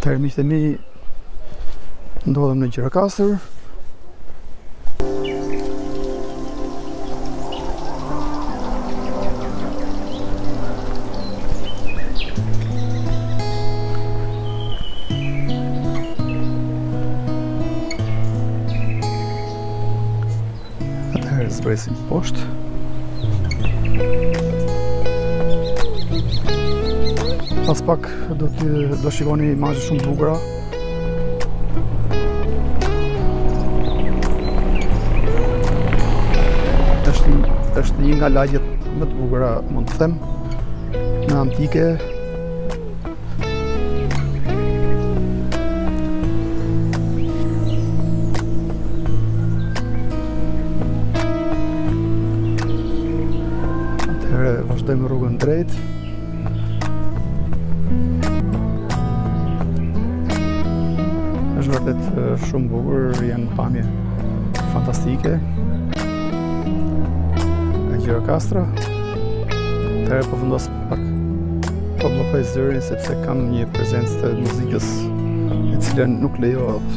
Atëherë miqtë e mi, ndodhem në Gjirokastër. Atëherë zbresim poshtë. Pas pak do shikoni imazhe shumë të bukura. Është një nga lagjet më të bukura, mund të them, në antike. Atëherë vazhdojmë rrugën drejt. Është vërtet shumë bukur, janë pamje fantastike nga Gjirokastra. Atëherë po vendos pak po bllokoj zërin sepse kam një prezencë të muzikës e cilën nuk lejohet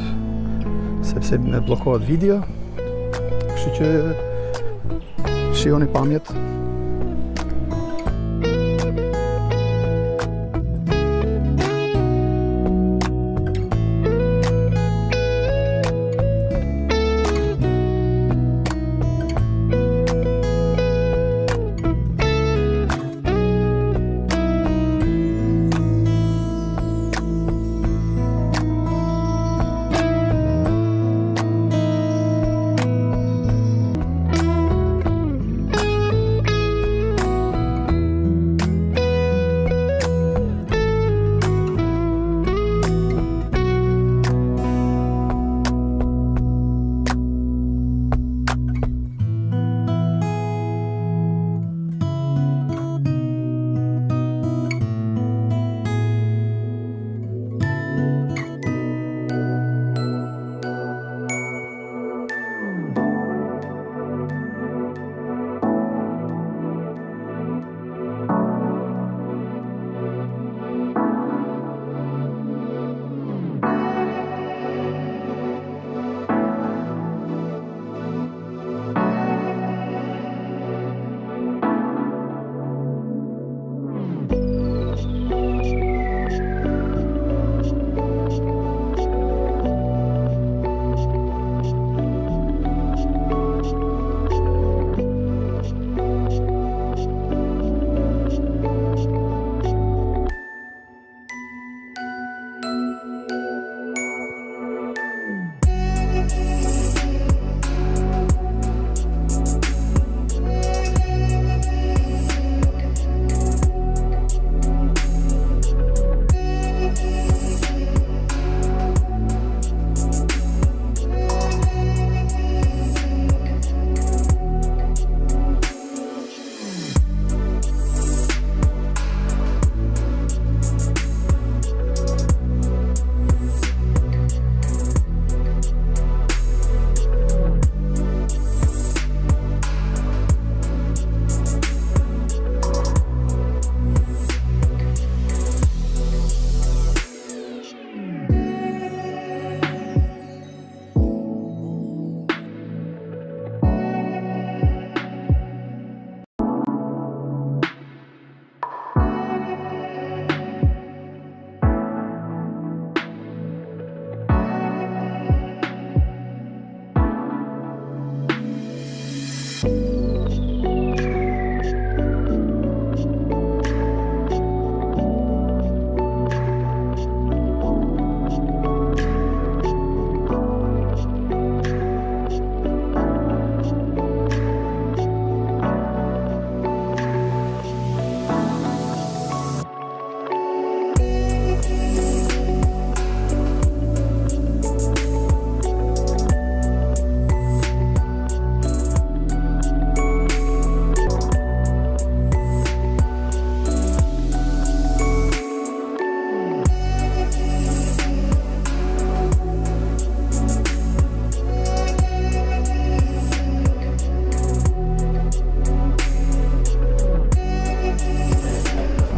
sepse më bllokohet video. Kështu që shihoni pamjet.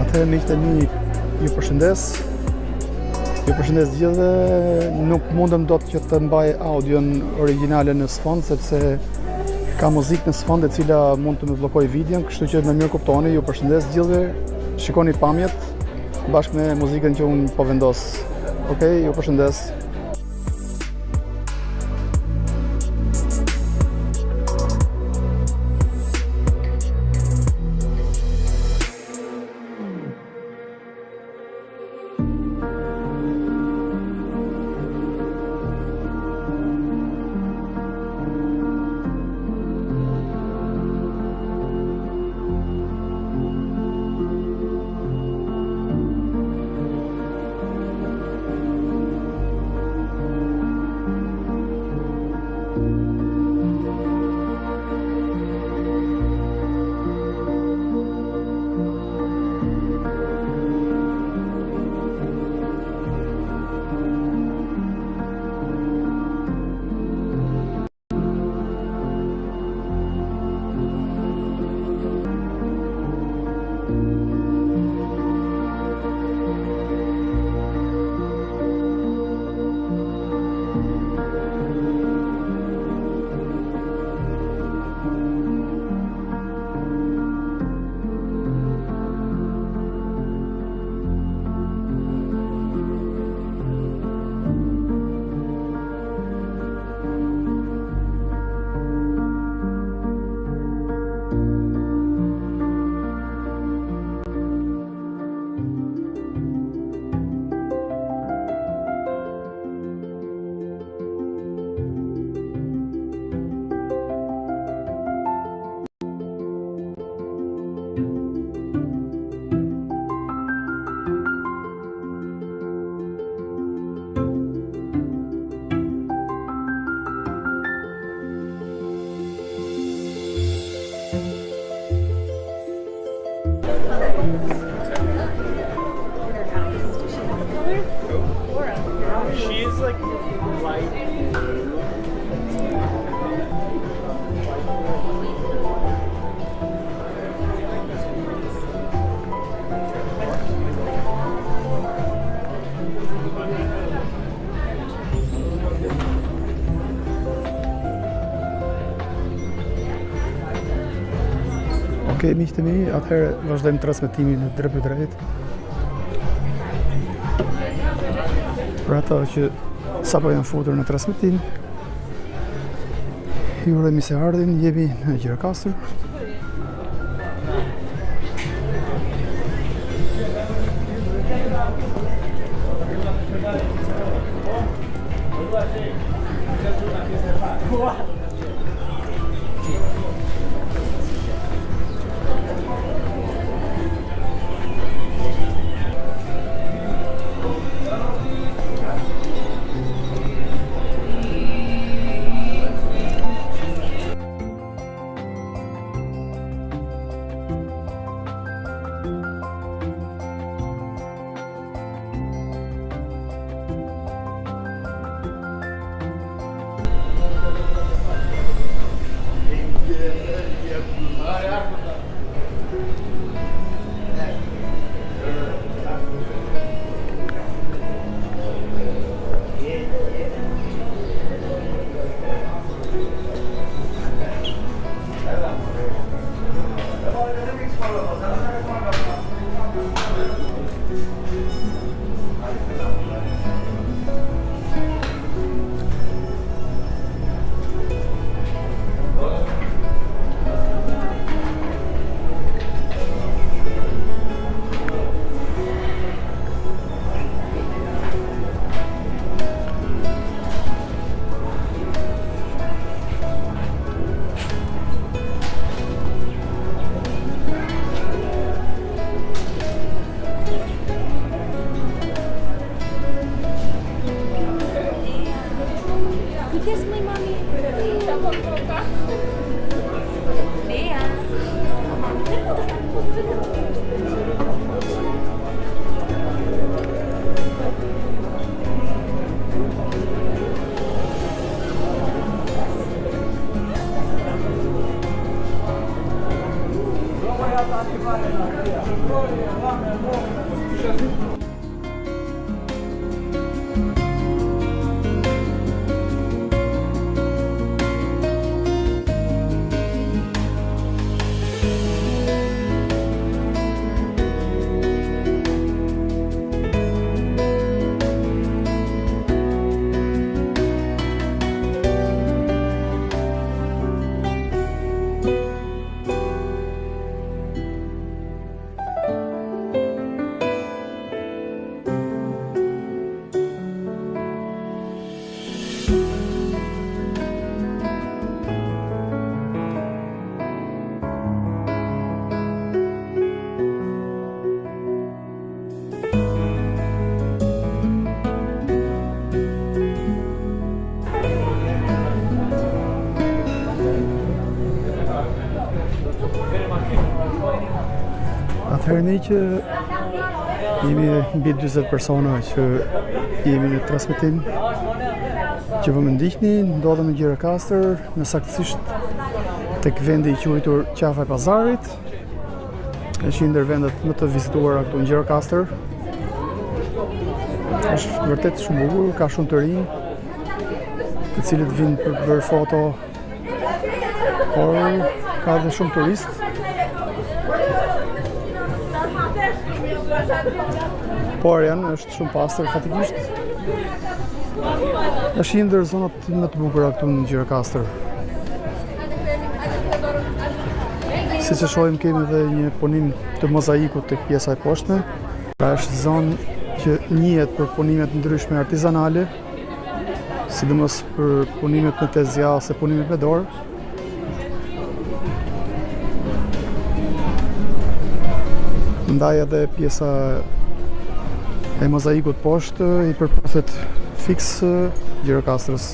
Atëherë miqtë e mi, ju përshëndes. Ju përshëndes gjithë, nuk mundem dot që të mbaj audion origjinale në sfond, sepse ka muzikë në sfond e cila mund të më bllokoj videon, kështu që më mirë kuptoni. Ju përshëndes gjithëve, shikoni pamjet bashkë me muzikën që unë po vendos. Okej, ju përshëndes. She's like light. Okej, miq të mi, atëherë vazhdojmë transmetimin në drejt për drejt. Për ata që sapo janë futur në transmetim, ju urojmë se ardhin, jemi në Gjirokastër. Atëherë ne që jemi mbi 40 persona që jemi në transmetim që vë më ndiqni, ndodhem në Gjirokastër, në saktësisht tek vendi i quajtur Qafa e Pazarit. Është një ndër vendet më të vizituara këtu në Gjirokastër. Është vërtet shumë bukur, ka shumë të rinj, të cilët vinë për të bërë foto, por ka edhe shumë turistë. Por është shumë pastër fatikisht. Është një ndër zonat më të bukura këtu në Gjirokastër. Siç e shohim, kemi edhe një punim të mozaikut tek pjesa e poshtme. Pra është zonë që njihet për punimet ndryshme artizanale, sidomos për punimet me tezja ose punimet me dorë. Ndaj edhe pjesa e mozaikut poshtë i përputhet fiks Gjirokastrës.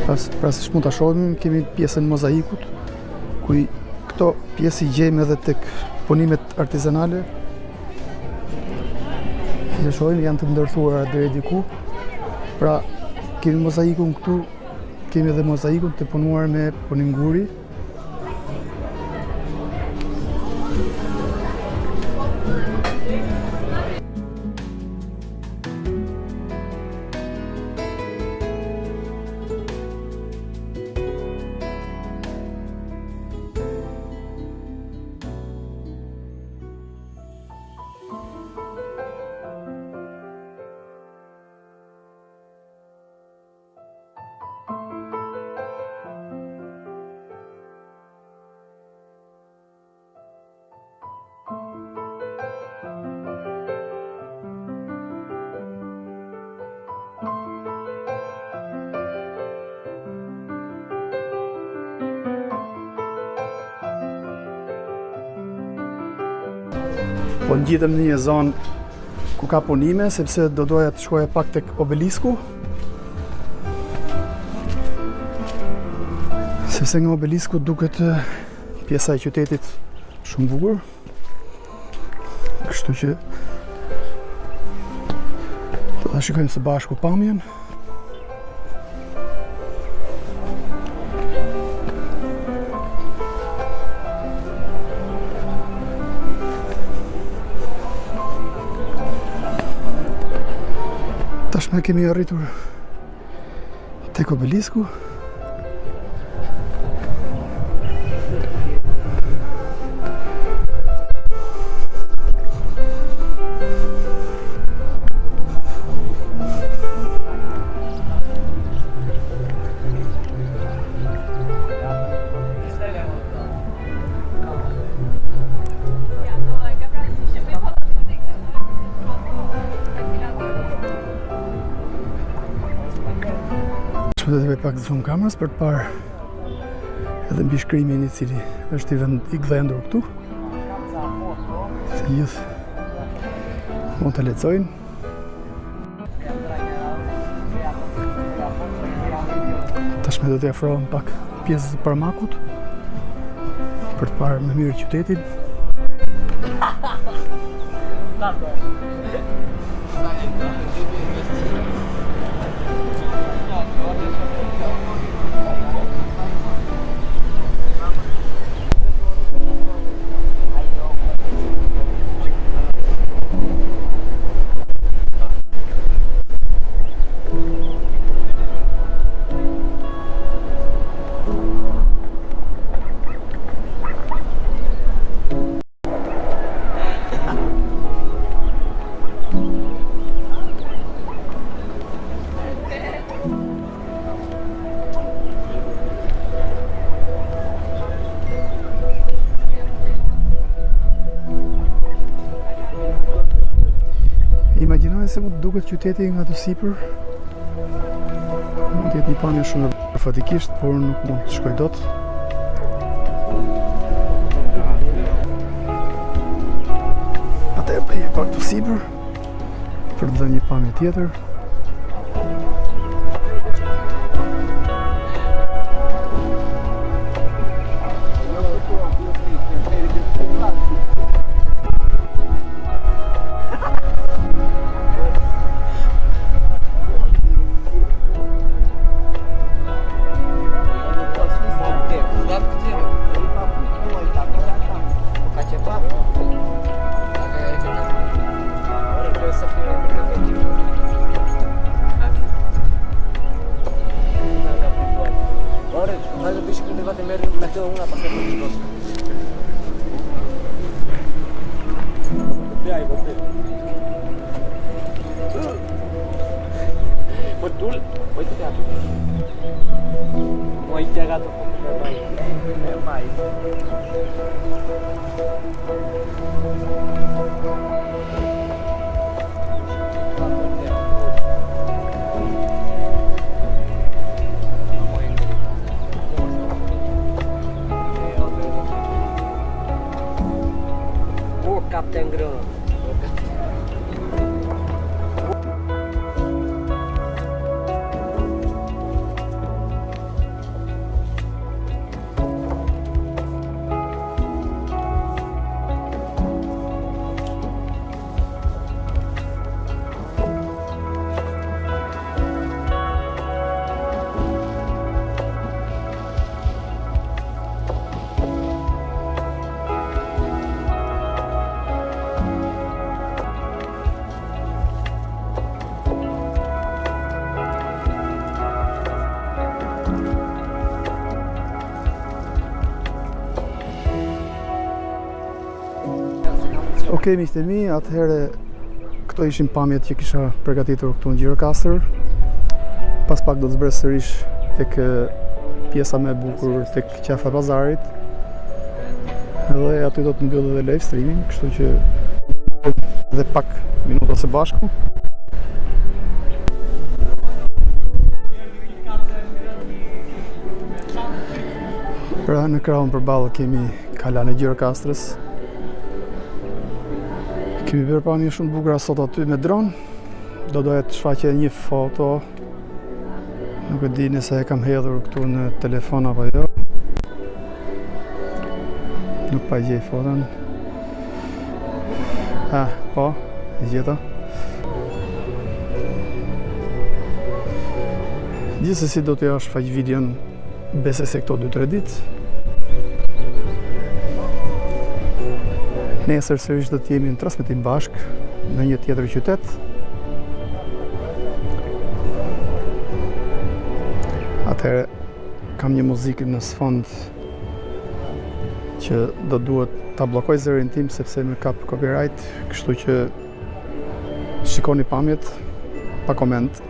Pra siç mund ta shohim, kemi pjesën e mozaikut, ku këto pjesë i gjejmë edhe tek punimet artizanale. Si e shohim, janë të ndërthuara deri diku. Pra kemi mozaikun këtu, kemi edhe mozaikun të punuar me punim guri. Po ngjitem në një zonë ku ka punime, sepse do doja të shkoja pak tek obelisku. Sepse nga obelisku duket pjesa e qytetit shumë bukur. Kështu që do ta shikojmë së bashku pamjen. Tashme kemi arritur tek obelisku. Do të bëj pak zoom kamerës për të parë edhe mbi shkrimin i cili është i gdhendur këtu. Se gjithë mund të lexojnë. Tashme do të afrohem pak pjesës së Parmakut për të parë më mirë qytetin. Imagjinoj se mund të duket qyteti nga të sipër. Mund të jetë një pamje shumë e fatikisht, por nuk mund të shkoj dot. Atëherë bëj pak të sipër për të dhënë një pamje tjetër. um pouquinho mais. É mais. O Capitão Grande. Ok, miqtë e mi, atëherë këto ishin pamjet që kisha përgatitur këtu në Gjirokastër. Pas pak do të zbres sërish tek pjesa më e bukur tek qafa e pazarit. Edhe aty do të mbyll edhe live streaming, kështu që edhe pak minuta së bashku. Pra në krahun përballë kemi kalan e Gjirokastrës. Kemi bërë pamje shumë bukura sot aty me dron. Do doja të shfaqe një foto. Nuk e di nëse e kam hedhur këtu në telefon apo jo. Nuk pa gjej foton. Po, e gjeta. Gjithsesi do t'ja shfaq videon besoj se këto 2-3 ditë. Nesër sërish do të jemi në transmetim bashk në një tjetër qytet. Atëherë kam një muzikë në sfond që do duhet ta bllokoj zërin tim sepse më kap copyright, kështu që shikoni pamjet pa koment.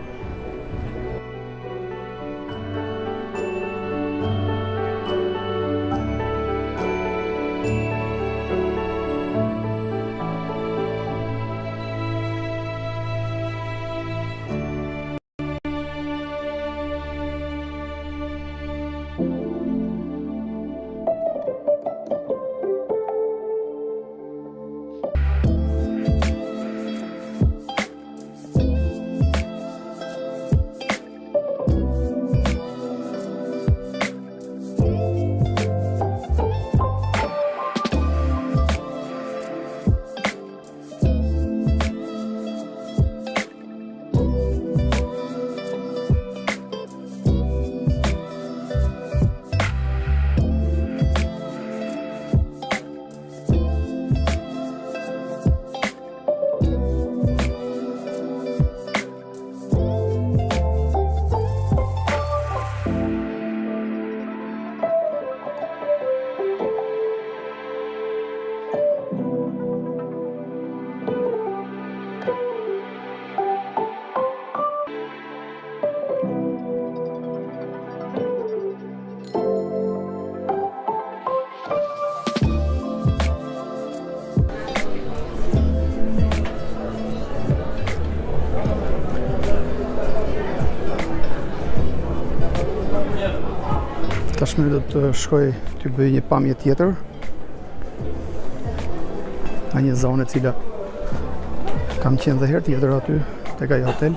Tashmë do të shkoj të bëj një pamje tjetër në një zonë e cila kam qenë dhe herë tjetër aty tek ai hotel.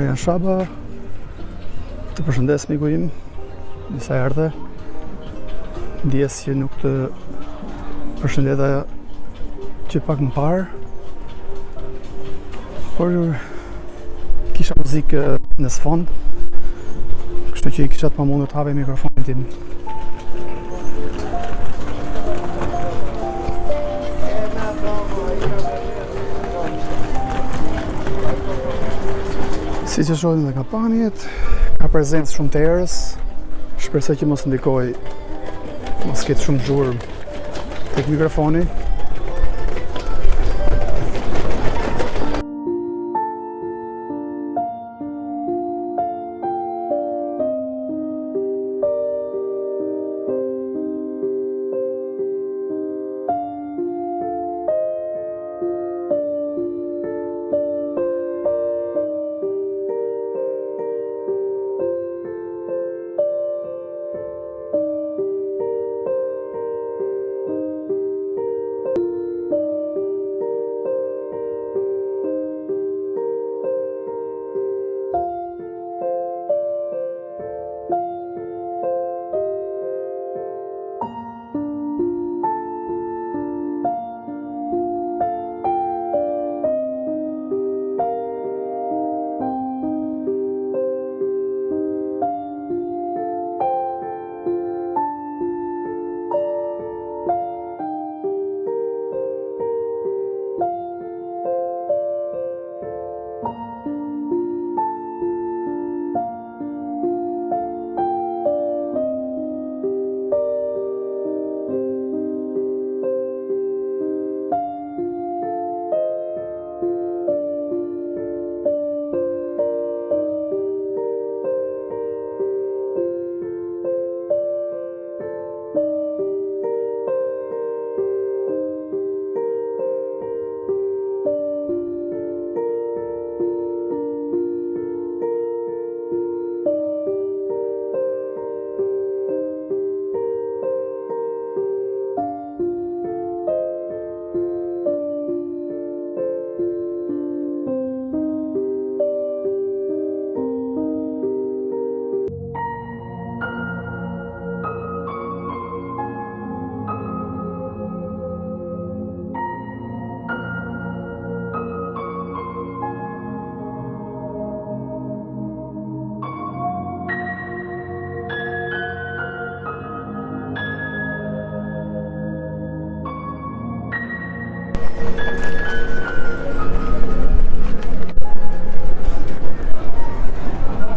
Florian Shaba. Të përshëndes miku im, disa erdhe. Ndjes që nuk të përshëndeta që pak më parë, por kisha muzikë në sfond, kështu që i kisha të pamundur të hape mikrofonin tim. Si që shohin dhe kampanjet, ka prezencë shumë të erës, shpresoj që mos ndikoj, mos ketë shumë gjurmë tek mikrofoni.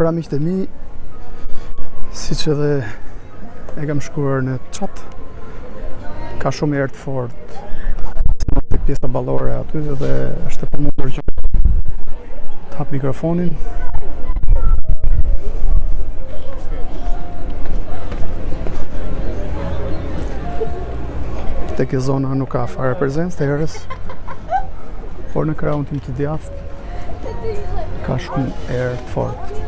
Pra miqtë e mi, si që edhe e kam shkruar në chat, ka shumë erë të fort në pjesa ballore aty dhe është e pamundur që të hap mikrofonin. Tek e zona nuk ka fare prezencë të erës, por në krahun tim të djathtë ka shumë erë të fort.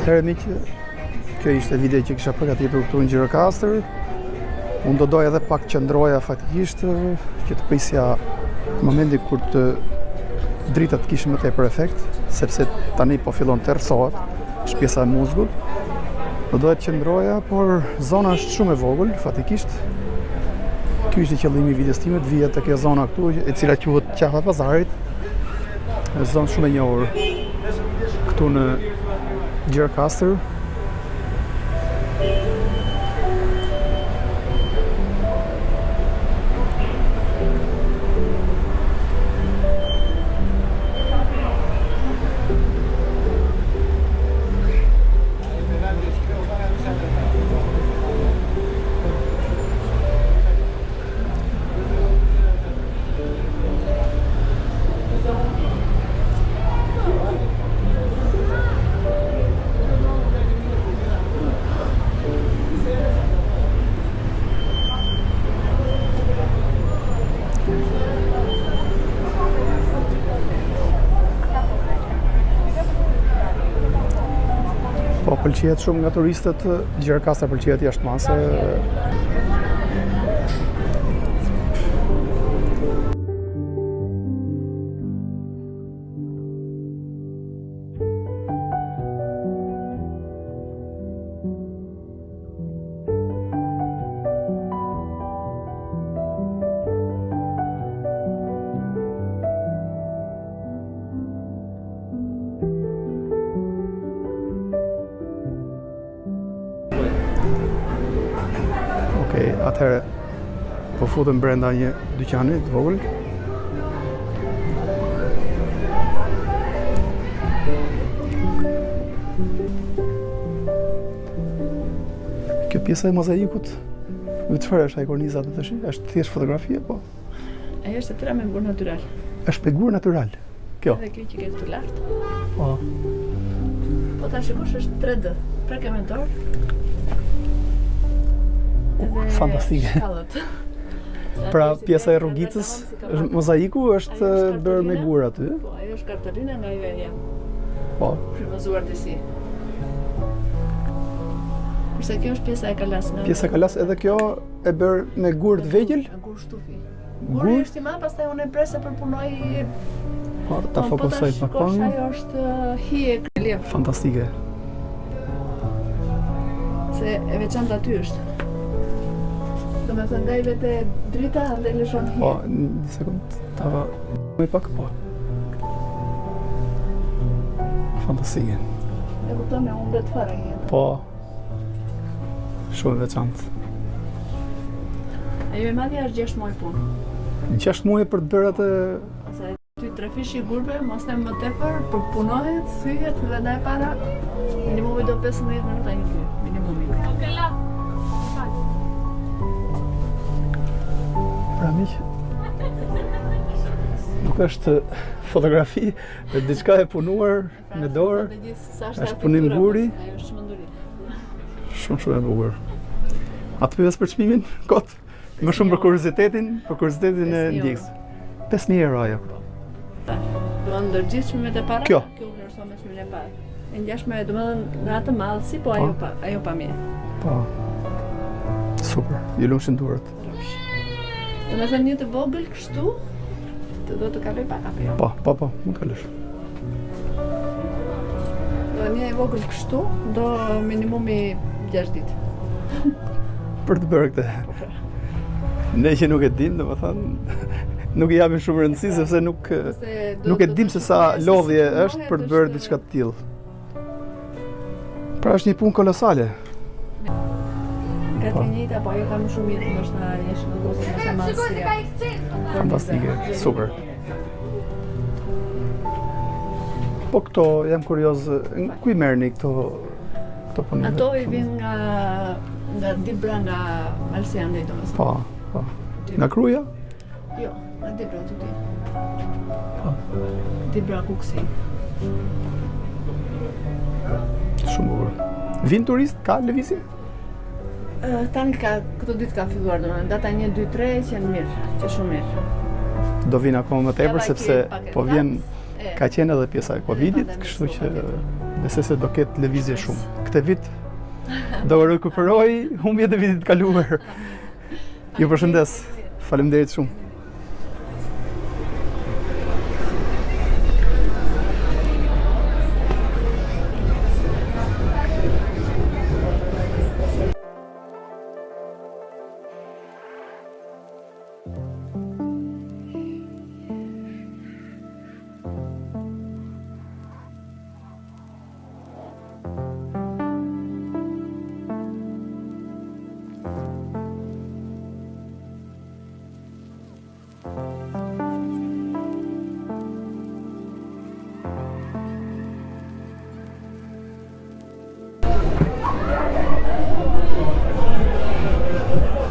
Atëherë miq, kjo ishte video që kisha përgatitur këtu në Gjirokastër. Unë do doja edhe pak qëndroja faktikisht që të prisja momentin kur të dritat kishin më tepër efekt, sepse tani po fillon të errësohet, është pjesa e muzgut. Do doja të qëndroja, por zona është shumë e vogël faktikisht. Ky ishte qëllimi i videos time, të vija te kjo zona këtu, e cila quhet Qafa e Pazarit. Është zonë shumë e njohur këtu në Gjirokastër. Po pëlqejet shumë nga turistët, Gjirokastra pëlqejet jashtëmase. Okej, atëherë po futem brenda një dyqani të vogël. Kjo pjesa e mozaikut, me çfarë është ai korniza atë tash? Është thjesht fotografi apo? Ajo është tëra me gur natyral. Është me gur natyral. Kjo. Edhe kjo që ke këtu lart. Po. Po ta shikosh është 3D. Preke me dorë. Edhe Fantastike. shkallët. Pra pjesa e rrugicës, mozaiku është bërë me gur aty. Po, ajo është kartolina nga ajo e jam. Po. Frymëzuar disi. Kurse kjo është pjesa e kalas. Pjesa e kalas edhe kjo e bërë me gur të vegjël. Me gur shtufi. Gur? Guri është i madh, pastaj unë e presa për punoj. Po, ta fokusoj pak Po, pangin. ajo është hije relief. Fantastike. Se e veçantë aty është. Do me thënë nga i vete drita dhe lëshon hije. Po, një sekund, ta më pak po. Fantastike. E kupton me unë dhe të fare hije. Po. Shumë e veçantë. Ajo e madhja është 6 muaj punë. Në 6 muaj për të bërë atë. Ose ty 3 fish i gurbe, mos ne më tepër, përpunohet, thyhet dhe ndaj para, minimumi do 15 minuta një ty, minimumi. Pra miq, nuk është fotografi, është diçka e punuar me dorë. Është punim guri. Ajo është çmenduri. Shumë e bukur. A të pyes për çmimin? Kot. Më shumë për kuriozitetin e ndjekës. 5.000 euro ajo. Do ndërgjith çmimet e para? Kjo. Kjo vlerëson me çmimin e para. E ngjashme, domethënë në atë mallsi, po ajo pa mirë. Po. Super. Ju lumshin duart. Domethënë një të vogël kështu, të do të kaloj pak apo jo? Po, mund të kalosh. Do një e vogël kështu, do minimumi 6 ditë. Për të bërë këtë. Ne që nuk e dim, domethënë, nuk i japim shumë rëndësi sepse nuk e dim se sa lodhje është për të bërë diçka të tillë. Pra është një punë kolosale. Ka të njëjta, po ajo ka më shumë jetë, ndoshta jesh në gozë, ndoshta madhësia. Fantastike, super. Po këto, jam kurioz, ku i merrni këto punime? Ato i vijnë nga Dibra, nga Malsi andej, domethënë. Po. Nga Kruja? Jo, nga Dibra tuti. Po. Dibra Kuksi. Shumë bukur. Vin turist, ka lëvizje? Tani këto ditë ka filluar, domethënë data 1, 2, 3 që janë mirë, që shumë mirë. Do vinë akoma më tepër sepse po vjen, E, ka qenë edhe pjesa e Covidit, kështu që besoj se do ketë lëvizje shumë. Këtë vit do rikuperoj humbjet e vitit të kaluar. Ju përshëndes. Faleminderit shumë.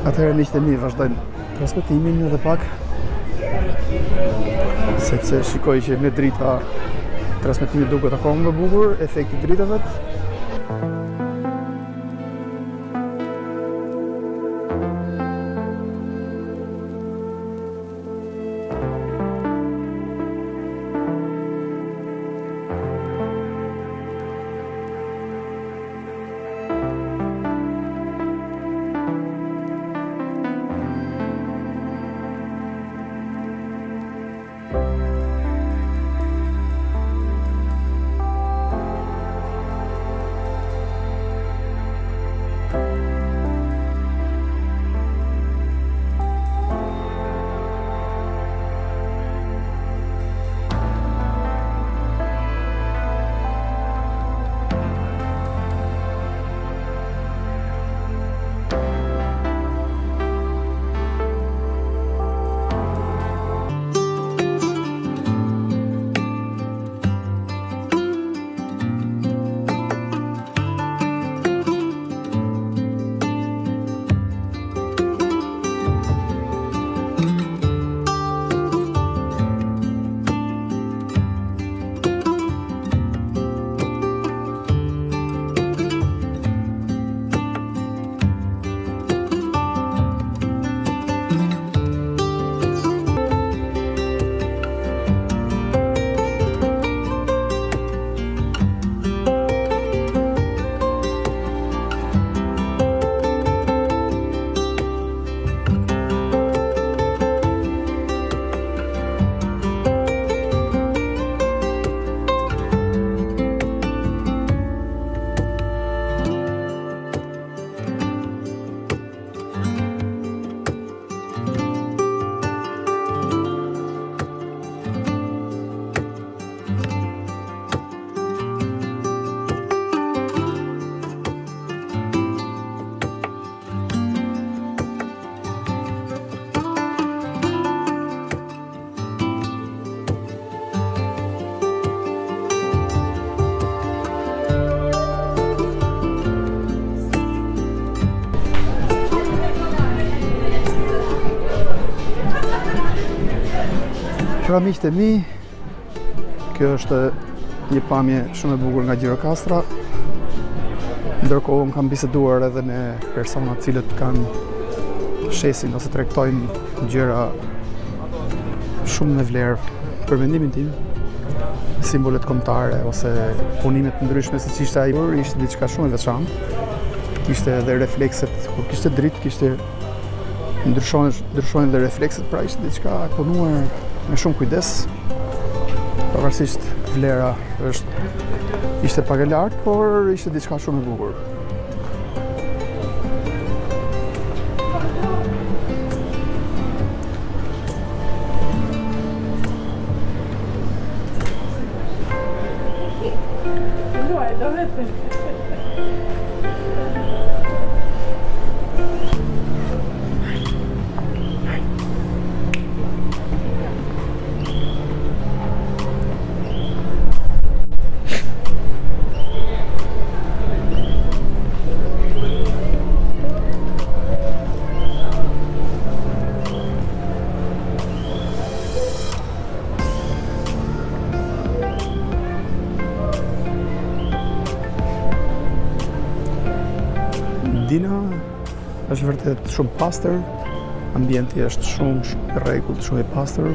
Atëherë miqtë e mi, vazhdojmë transmetimin edhe pak, sepse shikoj që me drita transmetimi duket akoma më bukur, efekti dritave. Pra miqtë e mi, kjo është një pamje shumë e bukur nga Gjirokastra. Ndërkohë kam biseduar edhe me persona të cilët kanë shesin ose tregtojnë gjëra shumë me vlerë për mendimin tim, simbolet kombëtare ose punimet të ndryshme siç ishte ai, ishte diçka shumë e veçantë. Kishte edhe reflekset, kur kishte dritë, ndryshojnë dhe reflekset, pra ishte diçka e punuar me shumë kujdes. Pavarësisht vlera ishte pak e lartë, por ishte diçka shumë e bukur. Dina është vërtet shumë pastër, ambienti është shumë i rregullt, shumë i pastër.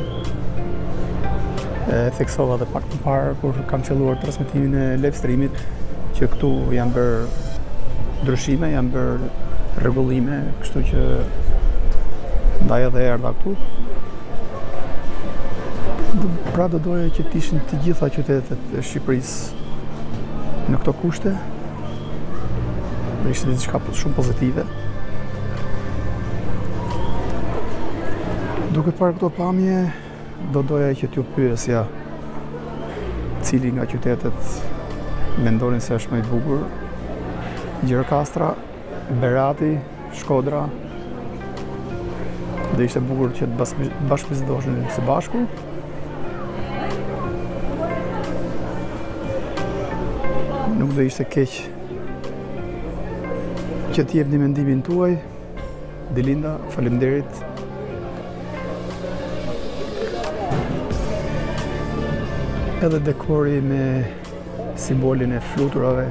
E theksova dhe pak më parë kur kam filluar transmetimin e live streamit që këtu janë bërë ndryshime, janë bërë rregullime, kështu që ndaj edhe erdha këtu. Pra do doja që të ishin të gjitha qytetet e Shqipërisë në këto kushte. Do ishte diçka shumë pozitive. Duke parë këto pamje, do doja që t'ju pyesja cili nga qytetet mendonin se është më i bukur. Gjirokastra, Berati, Shkodra. Do ishte bukur që të bashkëvizitoheshin së bashku. Nuk do ishte keq që t'jepni mendimin tuaj. Dilinda, faleminderit. Edhe dekori me simbolin e fluturave,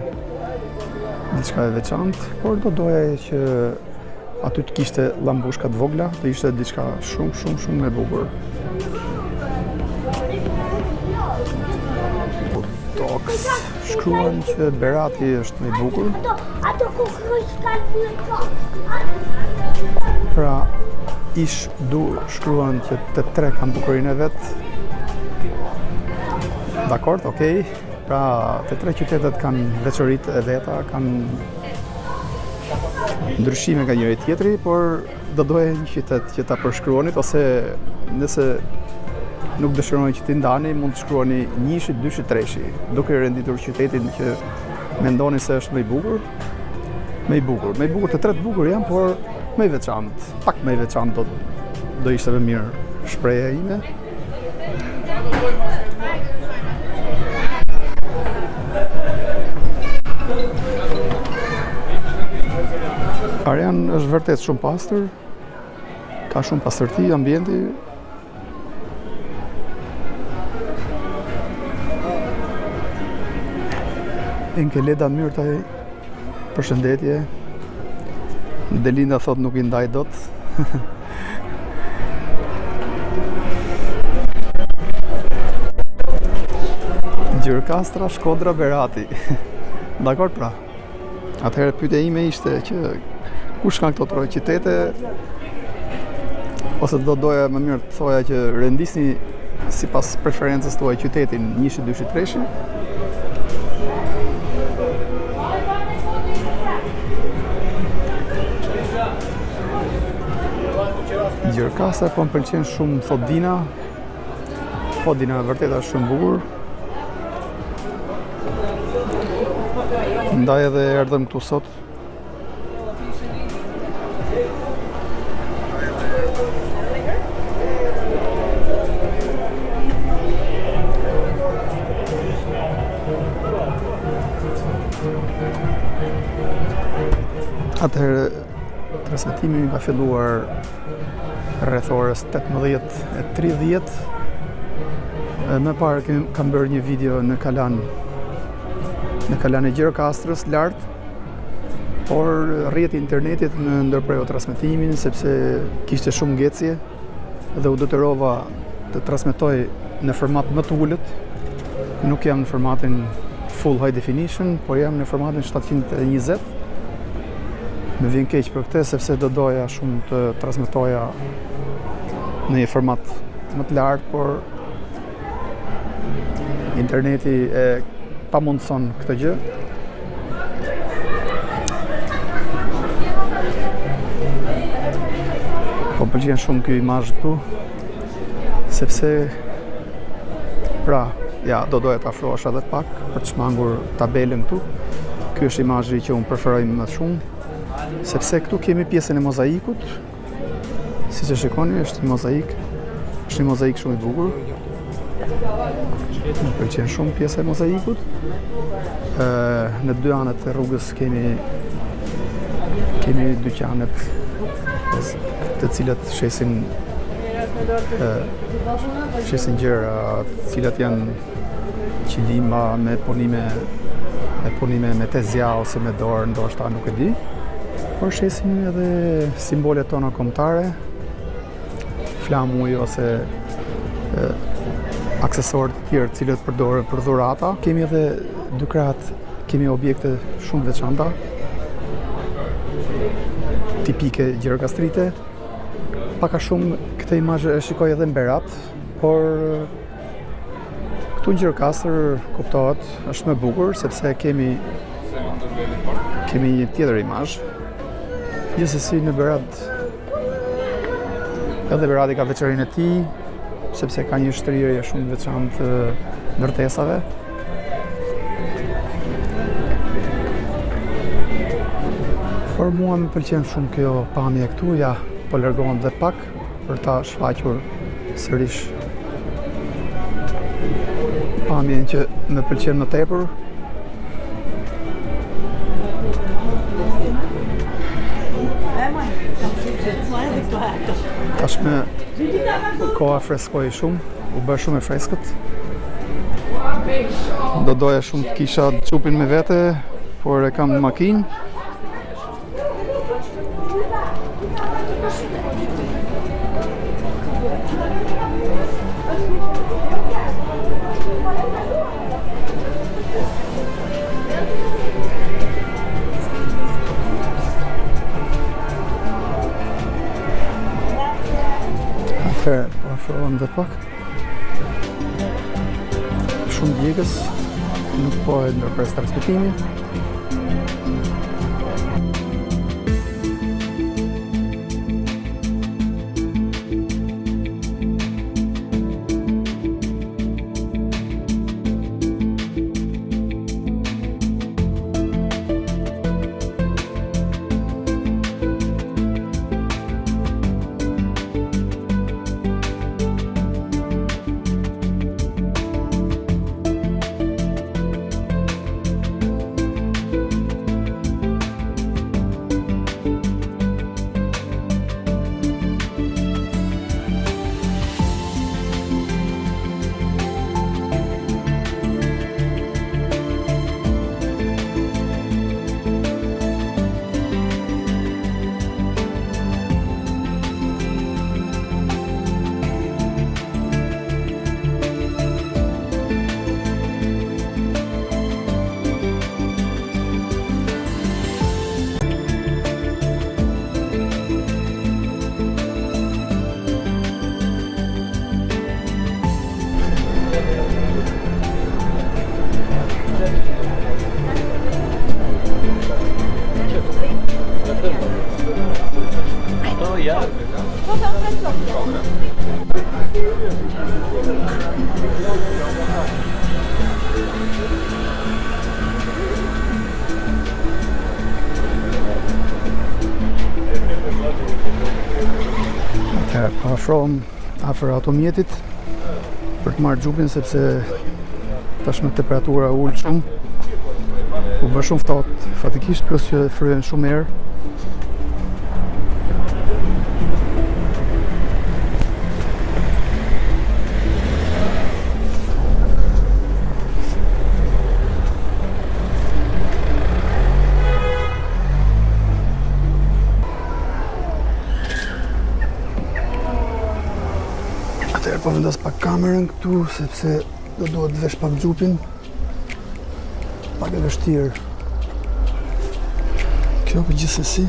diçka e veçantë, por do doja që aty të kishte llambushka të vogla, do ishte diçka shumë e bukur. Toks shkruan që Berati është më i bukur. Pra, ish du shkruan që të tre kanë bukurinë e vet. Dakord, okej. Pra, të tre qytetet kanë veçoritë e veta, kanë ndryshime nga njëri tjetri, por do doja një qytet që ta përshkruanit, ose nëse nuk dëshironi që t'i ndani, mund të shkruani 1, 2, 3, duke renditur qytetin që mendoni se është më i bukur. Më i bukur, të tretë bukur janë, por më i veçantë, pak më i veçantë do ishte më mirë shpreha ime. Arian është vërtet shumë pastër, ka shumë pastërti ambienti. Enkeleda Myrtaj, përshëndetje. Delinda thot nuk i ndaj dot. Gjirokastra, Shkodra, Berati. Dakor pra. Atëherë pyetja ime ishte që kush kanë këto tre qytete, ose do doja më mirë të thoja që rendisni sipas preferencës tuaj qytetin 1, 2, 3. Gjirokastra po më pëlqen shumë, thot Dina. Po Dina vërtet është shumë bukur. Ndaj edhe erdhëm këtu sot. Atëherë, transmetimi ka filluar rreth orës 18:30. Më parë kam bërë një video në kalan e Gjirokastrës lart, por rrjeti i internetit më ndërpreu transmetimin sepse kishte shumë ngecje dhe u detyrova të transmetoj në format më të ulët. Nuk jam në formatin full high definition, por jam në formatin 720. Më vjen keq për këtë sepse do doja shumë të transmetoja në një format më të lartë, por interneti e pamundson këtë gjë. Po pëlqen shumë ky imazh këtu, sepse pra, ja, do doja të afrohesh edhe pak për të shmangur tabelën këtu. Ky është imazhi që unë preferoj më shumë, sepse këtu kemi pjesën e mozaikut. Siç e shikoni, është një mozaik shumë i bukur. Më pëlqen shumë pjesa e mozaikut. Në dy anët e rrugës kemi dyqanet të cilat shesin gjëra, të cilat janë qilima me punime me tezja ose me dorë, ndoshta nuk e di. Por shesin edhe simbolet tona kombëtare, flamuj ose aksesorë të tjerë të cilët përdoren për dhurata. Kemi edhe dy krahët, kemi objekte shumë veçanta, tipike Gjirokastrite. Paka shumë këtë imazhe e shikoj edhe në Berat, por këtu në Gjirokastër kuptohet është më bukur sepse kemi një tjetër imazh. Gjithsesi në Berat edhe Berati ka veçorinë e tij, sepse ka një shtrirje shumë veçantë të ndërtesave. Por mua më pëlqen shumë kjo pamje këtu, ja po largohem dhe pak për ta shfaqur sërish pamjen që më pëlqen më tepër. Tashme koha freskoi shumë, u bë shumë e freskët. Do doja shumë të kisha xhupin me vete, por e kam në makinë. Po afrohem dhe pak. Shumë djegës, nuk po e ndërpres transmitimi. Po afrohem afër automjetit për të marrë xhupin sepse tashmë temperatura ul shumë. U bë shumë ftohtë fatikisht, plus që fryen shumë erë. Atëherë po vendos pak kamerën këtu sepse do duhet të vesh pak xhupin. Pak e vështirë. Kjo për gjithsesi.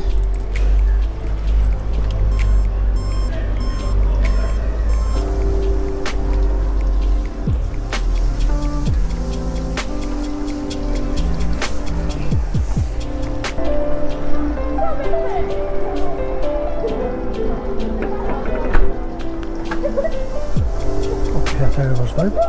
Atëherë vazhdojmë.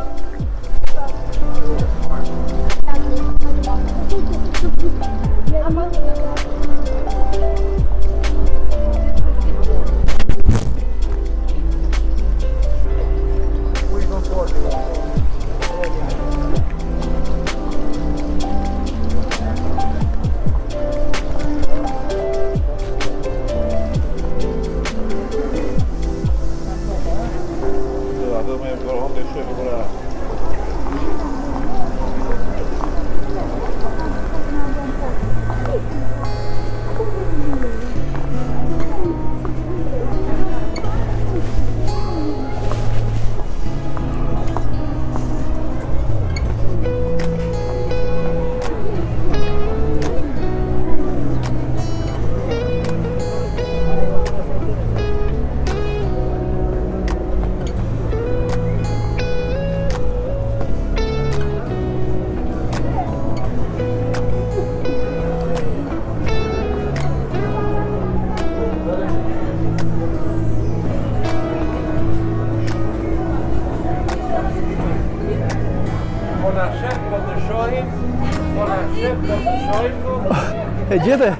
E gjete?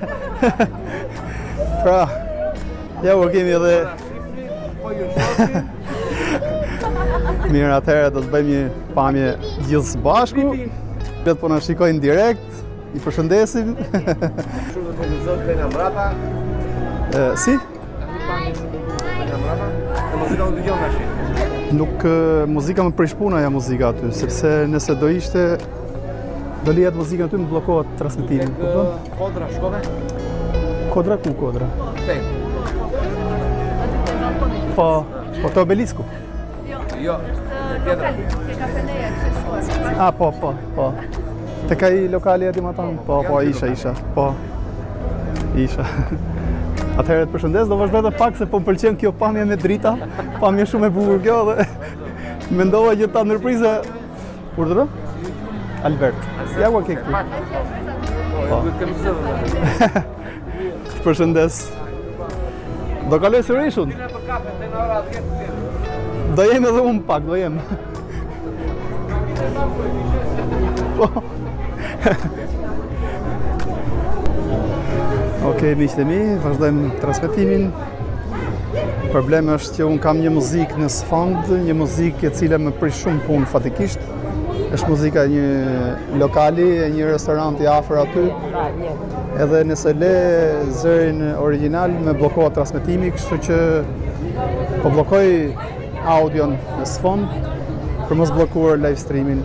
Pra, ja u kemi edhe... Mirë, atëherë do të bëjmë një pamje gjithë së bashku. Vetë po na shikojnë direkt, i përshëndesim. Shumë të televizor të nga mrapa. Si? Nga mrapa. E muzika u dëgjon tash. Nuk muzika më prish puna ja muzika aty, sepse nëse do ishte do lihet muzika aty më bllokohet transmetimi. Kodra shkove? Kodra ku kodra? Te. Po to obelisku. Jo. Lokali, ke kafeneja që shkuar. Po. Te ka i lokali aty më tan? Po, isha. Po. Isha. Atëherë të përshëndes, do vazhdoj edhe pak se po më pëlqen kjo pamje me drita. Pamje shumë e bukur kjo dhe mendova që ta ndërprizë. Urdhëro? Albert. Ja ku ke këtu. Po, duhet kemi zëvë. Të përshëndes. Do kaloj sërish unë? Për kafe, te në ora 10. Do jem edhe unë pak, do jem. Po. Okej, miqtë e mi, vazhdojmë transmetimin. Problemi është që unë kam një muzikë në sfond, një muzikë e cila më prish shumë punë fatikisht. Është muzika e një lokali, e një restoranti afër aty. Edhe nëse le zërin original me bllokohet transmetimi, kështu që po bllokoj audion në sfond për mos bllokuar live streamin.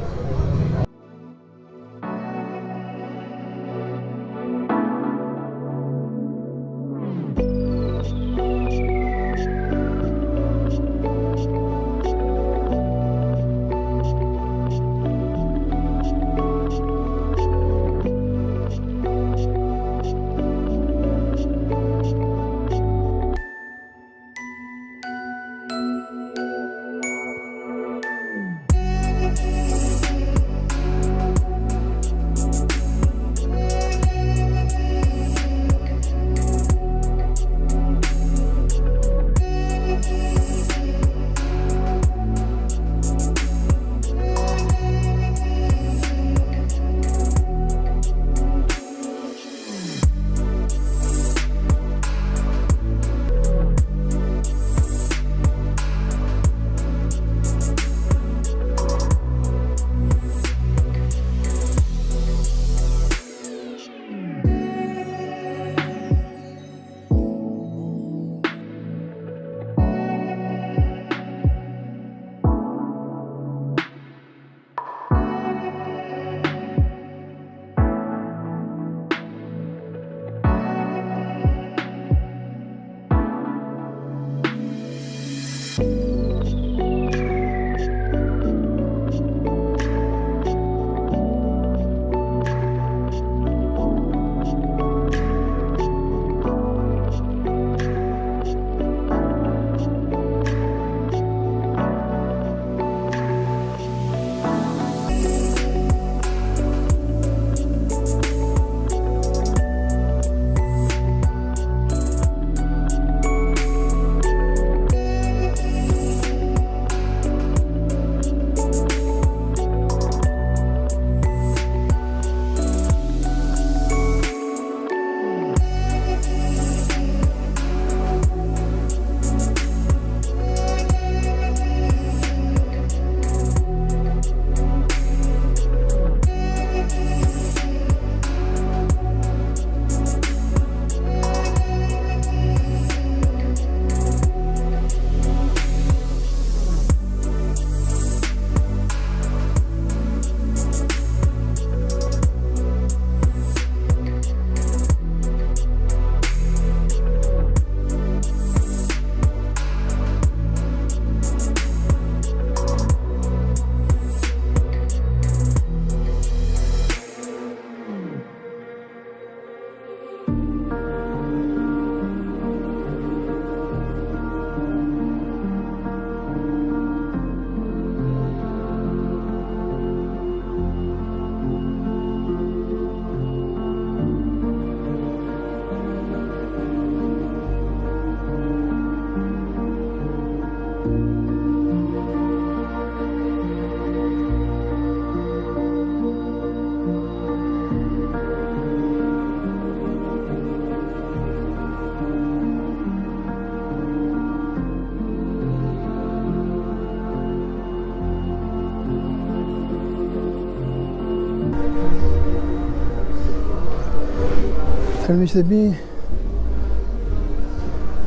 Miqtë e mi,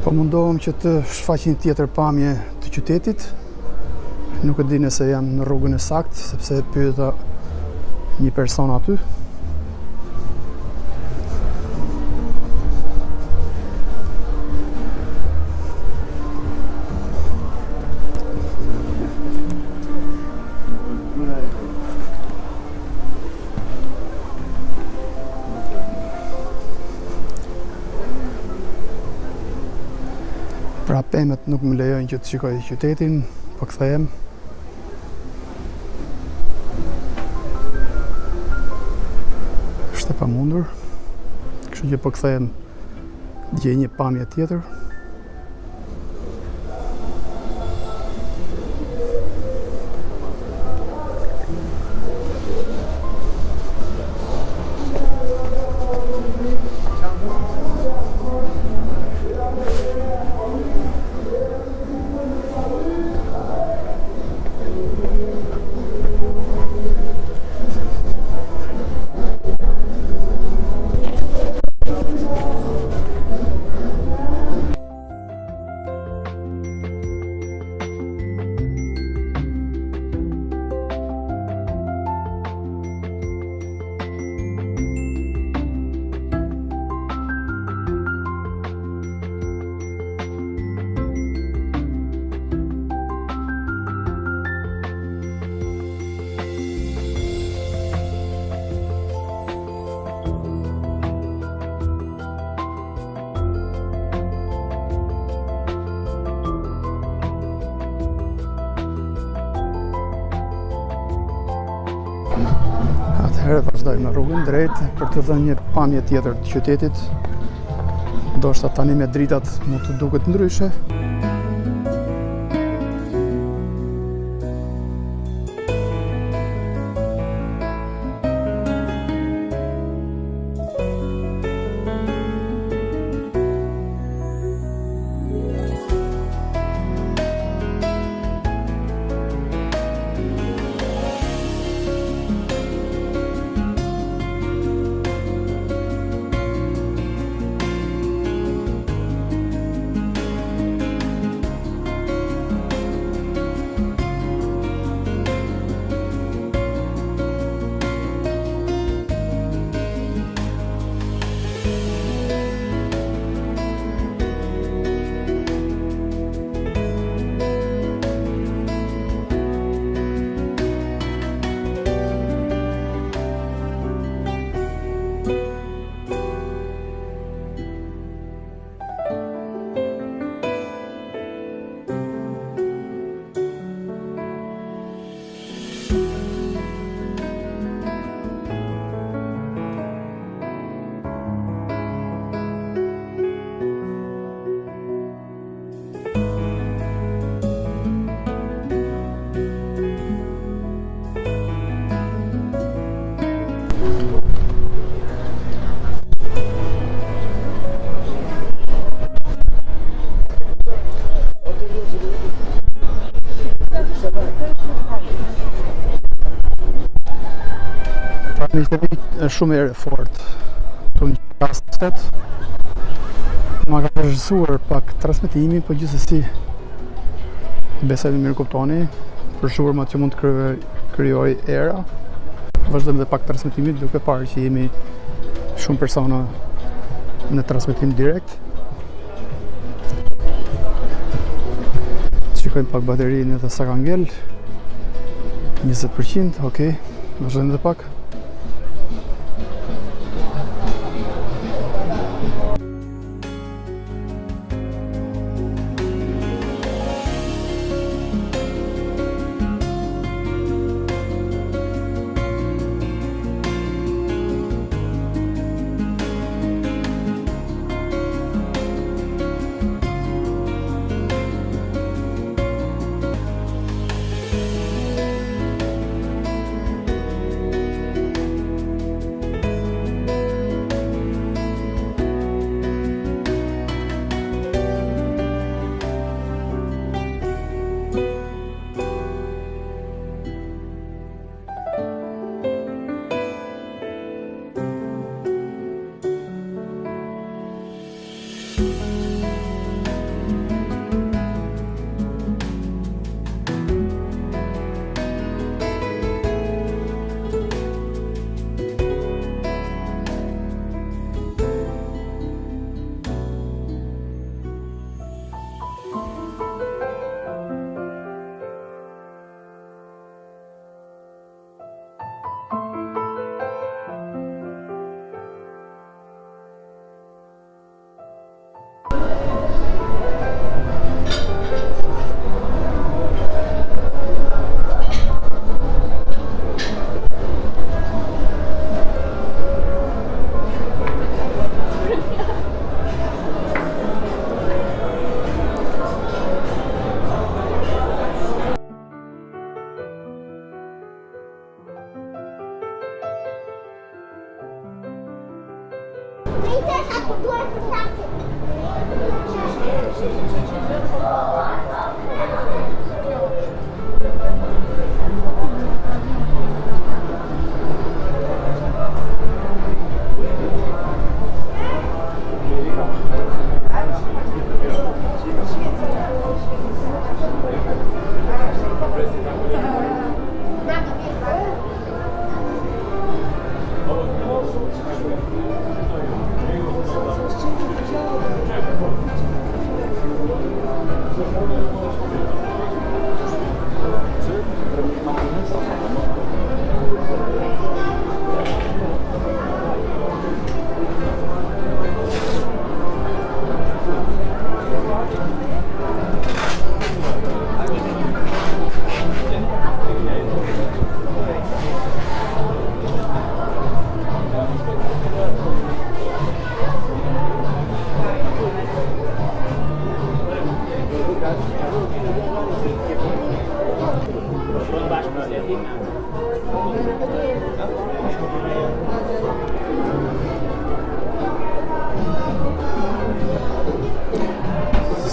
po mundohem që të shfaq një tjetër pamje të qytetit. Nuk e di nëse jam në rrugën e saktë, sepse pyeta një person aty. Pra pemët nuk më lejojnë që të shikoj qytetin, po kthehem. Është e pamundur, kështu që po kthehem gjej një pamje tjetër. Atëherë vazhdojmë në rrugën drejt për të dhënë një pamje tjetër të qytetit. Ndoshta tani me dritat mund të duket ndryshe. Është shumë e fort të një kastet. Ma ka përgjësuar pak transmitimin, po gjithsesi besoj në mirë kuptoni, për shurma që mund të krijoj era. Vazhdojmë dhe pak transmitimin, duke parë që jemi shumë persona në transmitim direkt. Shikojmë pak baterinë edhe sa ka ngel. 20%, okej, vazhdojmë dhe pak.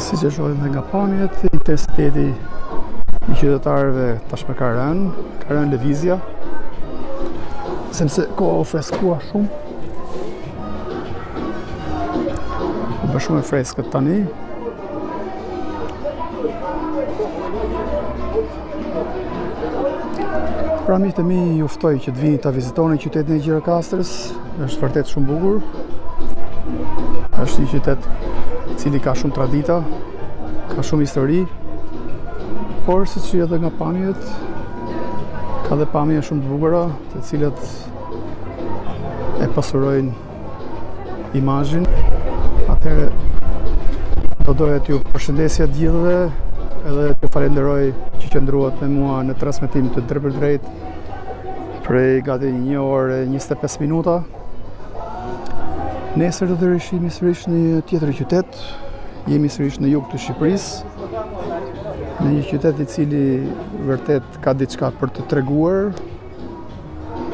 Si që shohim nga pamjet, intensiteti i qytetarëve tashme ka rënë lëvizja, sepse koha u freskua shumë. U bë shumë e freskët tani. Pra miqtë e mi, ju ftoj që të vini ta vizitoni qytetin e Gjirokastërës, është vërtet shumë bukur. Është një qytet i cili ka shumë tradita, ka shumë histori, por siç edhe nga pamjet, ka dhe pamje shumë të bukura, të cilat e pasurojnë imazhin. Atëherë do doja t'ju përshëndesja të gjithëve, edhe t'ju falenderoj që qëndruat me mua në transmetim të drejt për drejt prej gati 1 orë e 25 minuta. Nesër do të rishim sërish në një tjetër qytet. Jemi sërish në jug të Shqipërisë, në një qytet i cili vërtet ka diçka për të treguar,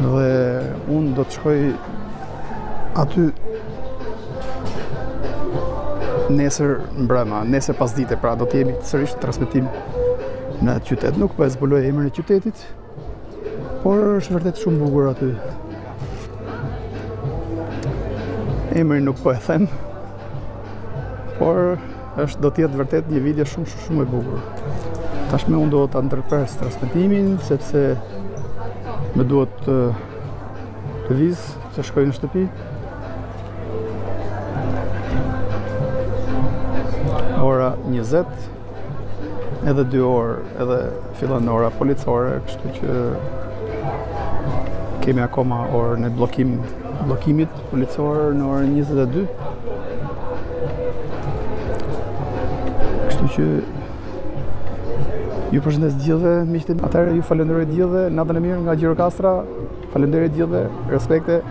dhe unë do të shkoj aty nesër mbrëma, nesër pasdite, pra do të jemi sërish në transmetim në atë qytet. Nuk po e zbuloj emrin e qytetit, por është vërtet shumë bukur aty. Emrin nuk po e them, por do të jetë vërtet një video shumë e bukur. Tashme unë do ta ndërpres transmetimin, sepse më duhet të lëviz që shkoj në shtëpi. Ora 20, edhe 2 orë, edhe fillon ora policore, kështu që kemi akoma orën e bllokimit policor në orën 22. Kështu që ju përshëndes gjithëve, miqtë. Atëherë ju falenderoj gjithëve, natën e mirë nga Gjirokastra. Faleminderit gjithëve, respekte.